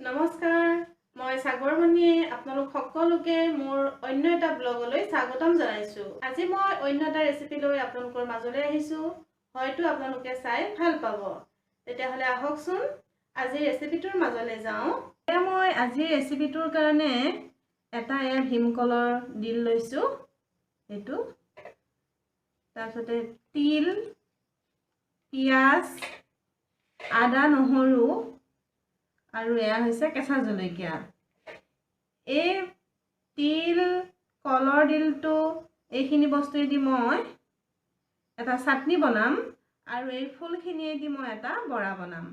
নমস্কাৰ মই সাগৰমণিয়ে আপোনালোক সকলোকে মোৰ অন্য এটা ব্লগলৈ স্বাগতম জনাইছো। আজি মই অন্য এটা ৰেচিপি লৈ আপোনালোকৰ মাজলৈ আহিছো। হয়তো আপোনালোকে চাই ভাল পাব। তেতিয়াহলে আহকচোন আজি ৰেচিপিটোৰ মাজলৈ যাওঁ। মই আজি ৰেচিপিটোৰ কাৰণে এটা ভীমকলৰ ডিল লৈছো। এটো তাৰপিছতে তিল, পিয়াজ, আদা, নহৰু আৰু এয়া হৈছে কেঁচা জলকীয়া। এই তিল কলৰ ডিলটো এইখিনি বস্তু দি মই এটা চাটনি বনাম আৰু এই ফুলখিনি দি মই এটা বৰা বনাম।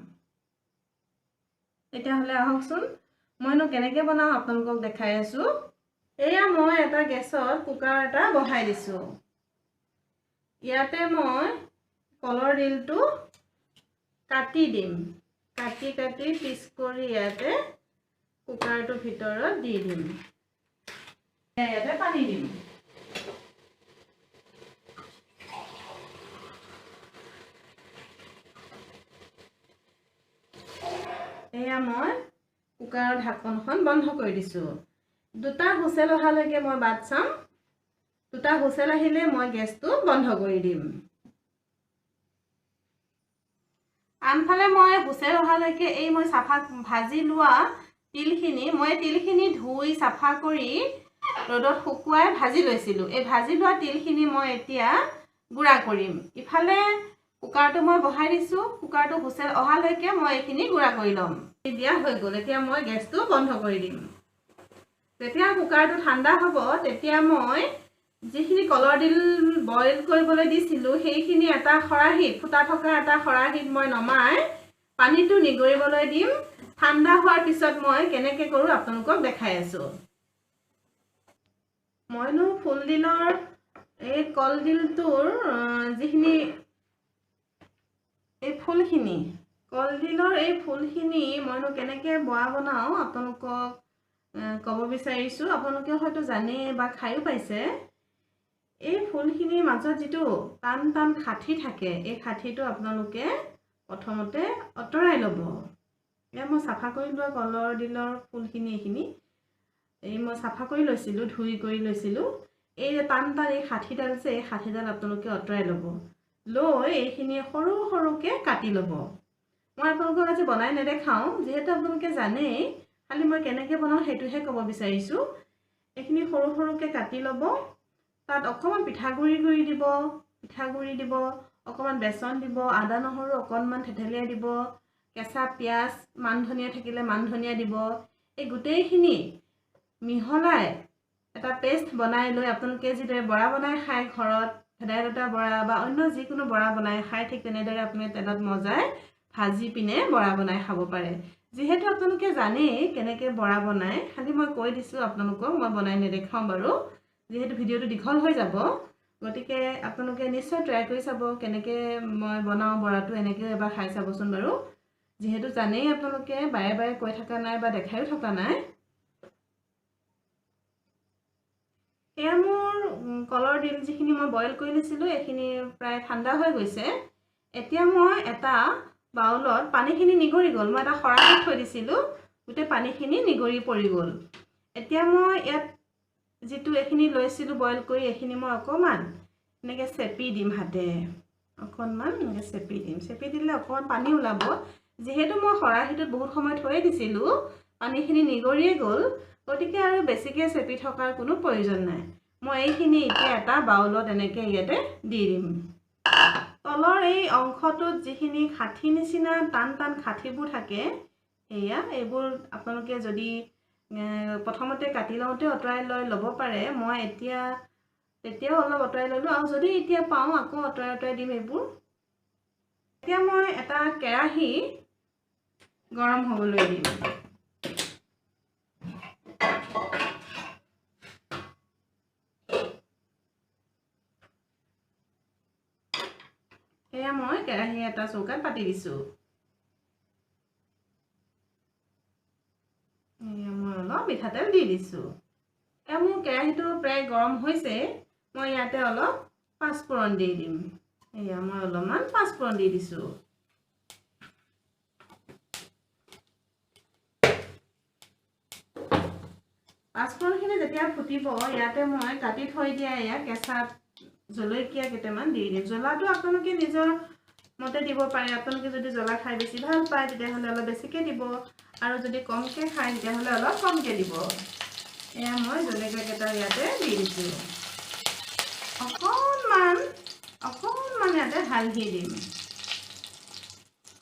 তেতিয়াহলে আহকচোন মইনো কেনেকৈ বনাও আপোনালোকক দেখাই আছো। এয়া মই এটা গেছত কুকাৰ এটা বহাই দিছো। ইয়াতে মই কলৰ ডিলটো কাটি দিম। কাটি পিস কৰি ইয়াতে কুকাৰটোৰ ভিতৰত দি দিম। ইয়াতে পানী দিম। এয়া মই কুকাৰৰ ঢাকনখন বন্ধ কৰি দিছো। দুটা হুইচেল অহালৈকে মই বাট চাম। দুটা হুইচেল আহিলে মই গেছটো বন্ধ কৰি দিম। আনফালে মই হুইচেল অহালৈকে এই মই সাফা ভাজি লোৱা তিলখিনি ধুই সাফা কৰি ৰ'দত শুকুৱাই ভাজি লৈছিলো। এই ভাজি লোৱা তিলখিনি মই এতিয়া গুড়া কৰিম। ইফালে কুকাৰটো মই বহাই দিছো। কুকাৰটো হুইচেল অহালৈকে মই এইখিনি গুড়া কৰি ল'ম। দিয়া হৈ গ'ল। এতিয়া মই গেছটো বন্ধ কৰি দিম। যেতিয়া কুকাৰটো ঠাণ্ডা হ'ব তেতিয়া মই যিখিনি কলৰ ডিল বইল কৰিবলৈ দিছিলো সেইখিনি এটা খৰাহিত ফুটা থকা এটা খৰাহিত মই নমাই পানীটো নিগৰিবলৈ দিম। ঠাণ্ডা হোৱাৰ পিছত মই কেনেকৈ কৰো আপোনালোকক দেখাই আছো। মইনো ফুল ডিলৰ এই কল ডিলটোৰ যিখিনি এই ফুলখিনি কলডিলৰ এই ফুলখিনি মইনো কেনেকৈ বৰা বনাও আপোনালোকক ক'ব বিচাৰিছো। আপোনালোকে হয়তো জানে বা খায়ো পাইছে। এই ফুলখিনিৰ মাজত যিটো টান টান খাঠি থাকে এই খাঠিটো আপোনালোকে প্ৰথমতে অতৰাই ল'ব। এয়া মই চাফা কৰি লোৱা কলৰ ডিলৰ ফুলখিনি এই মই চাফা কৰি লৈছিলো, ধুই কৰি লৈছিলো। এই টান টান এই খাঠিডাল আছে, এই খাঠিডাল আপোনালোকে অতৰাই ল'ব। লৈ এইখিনি সৰু সৰুকে কাটি ল'ব। মই আপোনালোকক আজি বনাই নেদেখাও যিহেতু আপোনালোকে জানেই, খালি মই কেনেকৈ বনাও সেইটোহে ক'ব বিচাৰিছো। এইখিনি সৰু সৰুকে কাটি ল'ব। তাত অকণমান পিঠাগুড়ি দিব, অকণমান বেচন দিব, আদা নহৰু অকণমান থেতেলিয়াই দিব, কেঁচা পিয়াজ, মান ধনিয়া থাকিলে মান ধনিয়া দিব। এই গোটেইখিনি মিহলাই এটা পেষ্ট বনাই লৈ আপোনালোকে যিদৰে বৰা বনাই খায় ঘৰত, ভেদাইলতা বৰা বা অন্য যিকোনো বৰা বনাই খায়, ঠিক তেনেদৰে আপুনি তেলত মজাই ভাজি পিনে বৰা বনাই খাব পাৰে। যিহেতু আপোনালোকে জানেই কেনেকৈ বৰা বনাই, খালি মই কৈ দিছো আপোনালোকক, মই বনাই নেদেখাও বাৰু যিহেতু ভিডিঅ'টো দীঘল হৈ যাব। গতিকে আপোনালোকে নিশ্চয় ট্ৰাই কৰি চাব কেনেকৈ মই বনাও বৰাটো। এনেকৈ এবাৰ খাই চাবচোন বাৰু। যিহেতু জানেই আপোনালোকে বাৰে বাৰে কৈ থকা নাই বা দেখাইও থকা নাই। এয়া মোৰ কলৰ ডিল যিখিনি মই বইল কৰি লৈছিলো এইখিনি প্ৰায় ঠাণ্ডা হৈ গৈছে। এতিয়া মই এটা বাউলত পানীখিনি নিগৰি গ'ল। মই এটা খৰাহিত থৈ দিছিলো, গোটেই পানীখিনি নিগৰি পৰি গ'ল। এতিয়া মই ইয়াত যিটো এইখিনি লৈছিলো বইল কৰি, এইখিনি মই অকণমান এনেকৈ চেপি দিম হাতে। অকণমান এনেকৈ চেপি দিম। চেপি দিলে অকণমান পানী ওলাব। যিহেতু মই খৰাহিটোত বহুত সময় থৈ দিছিলো, পানীখিনি নিগৰিয়ে গ'ল। গতিকে আৰু বেছিকৈ চেপি থকাৰ কোনো প্ৰয়োজন নাই। মই এইখিনি এতিয়া এটা বাউলত এনেকৈ ইয়াতে দি দিম। তলৰ এই অংশটোত যিখিনি খাঠি নিচিনা টান টান খাঠিবোৰ থাকে, এইবোৰ আপোনালোকে যদি প্ৰথমতে কাটি লওঁতে অতৰাই ল'ব পাৰে। মই তেতিয়াও অলপ অতৰাই ল'লো, আৰু যদি এতিয়া পাওঁ আকৌ অতৰাই দিম এইবোৰ। এতিয়া মই এটা কেৰাহী গৰম হ'বলৈ দিম। এয়া মই কেৰাহী এটা চৌকাত পাতি দিছো। এয়া মই অলপ মিঠাতেল দি দিছো। এয়া মোৰ কেৰাহীটো প্ৰায় গৰম হৈছে। মই ইয়াতে অলপ পাঁচফোৰণ দি দিম। এয়া মই অলপমান পাঁচফোৰণ দি দিছো। পাঁচফোৰণখিনি যেতিয়া ফুটিব ইয়াতে মই কাটি থৈ দিয়া এয়া কেঁচা জলকীয়া কেইটামান দি দিম। জ্বলাটো আপোনালোকে নিজৰ মতে দিব পাৰে। আপোনালোকে যদি জ্বলা খাই বেছি ভাল পায় তেতিয়াহ'লে অলপ বেছিকৈ দিব, আৰু যদি কমকৈ খায় তেতিয়াহ'লে অলপ কমকৈ দিব। এয়া মই জলকীয়া কেইটা ইয়াতে দি দিছোঁ। অকণমান ইয়াতে হালধি দিম।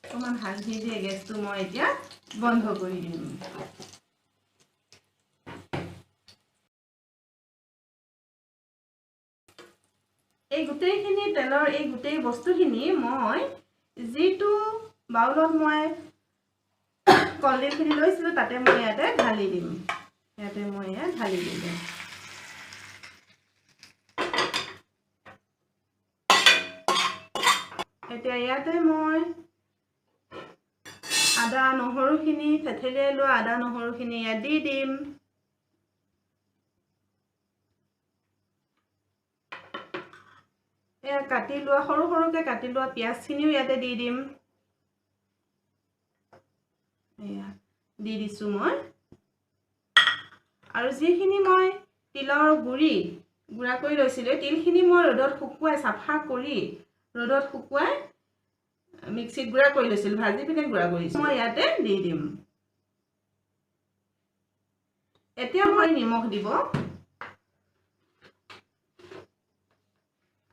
অকণমান হালধি দিয়ে গেছটো মই এতিয়া বন্ধ কৰি দিম। এই গোটেইখিনি তেলৰ এই গোটেই বস্তুখিনি মই যিটো বাউলত মই কলডিলখিনি লৈছিলোঁ তাতে মই ইয়াতে ঢালি দিম। এতিয়া ইয়াতে মই আদা নহৰুখিনি থেথেলিয়াই লোৱা আদা নহৰুখিনি ইয়াত দি দিম। এয়া কাটি লোৱা সৰুকৈ কাটি লোৱা পিঁয়াজখিনিও ইয়াতে দি দিম। এয়া দি দিছোঁ মই। আৰু যিখিনি মই তিলৰ গুড়া কৰি লৈছিলোঁ, তিলখিনি মই ৰ'দত শুকুৱাই চাফা কৰি ৰ'দত শুকুৱাই মিক্সিত গুড়া কৰি লৈছিলোঁ, ভাজি পিনে গুড়া কৰিছোঁ। মই ইয়াতে দি দিম। এতিয়া মই নিমখ দিব।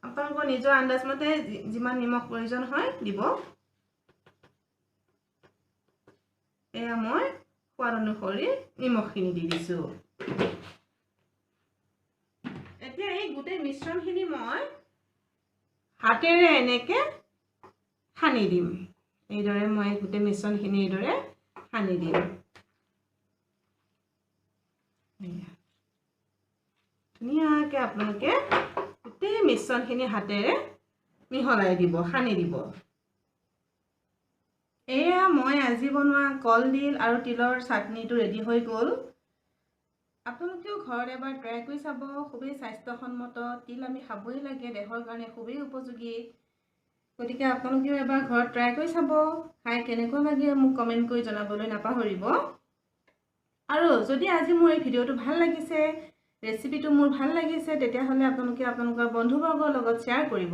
আপোনালোকৰ নিজৰ আন্দাজমতে যিমান নিমখ প্ৰয়োজন হয় দিব। এয়া মই সোৱাদ অনুসৰি নিমখখিনি দি দিছোঁ। এতিয়া এই গোটেই মিশ্ৰণখিনি মই হাতেৰে এনেকৈ সানি দিম। এইদৰে মই গোটেই মিশ্ৰণখিনি এইদৰে সানি দিম। ধুনীয়াকৈ আপোনালোকে গোটেই মিশ্ৰণখিনি হাতেৰে মিহলাই দিব, সানি দিব। এয়া মই আজি বনোৱা কলডিল আৰু তিলৰ চাটনিটো ৰেডি হৈ গ'ল। আপোনালোকেও ঘৰত এবাৰ ট্ৰাই কৰি চাব। খুবেই স্বাস্থ্যসন্মত। তিল আমি খাবই লাগে, দেহৰ কাৰণে খুবেই উপযোগী। গতিকে আপোনালোকেও এবাৰ ঘৰত ট্ৰাই কৰি চাব। খাই কেনেকুৱা লাগে মোক কমেণ্ট কৰি জনাবলৈ নাপাহৰিব। আৰু যদি আজি মোৰ এই ভিডিঅ'টো ভাল লাগিছে, ৰেচিপিটো মোৰ ভাল লাগিছে, তেতিয়াহ'লে আপোনালোকে আপোনালোকৰ বন্ধুবৰ্গৰ লগত শ্বেয়াৰ কৰিব।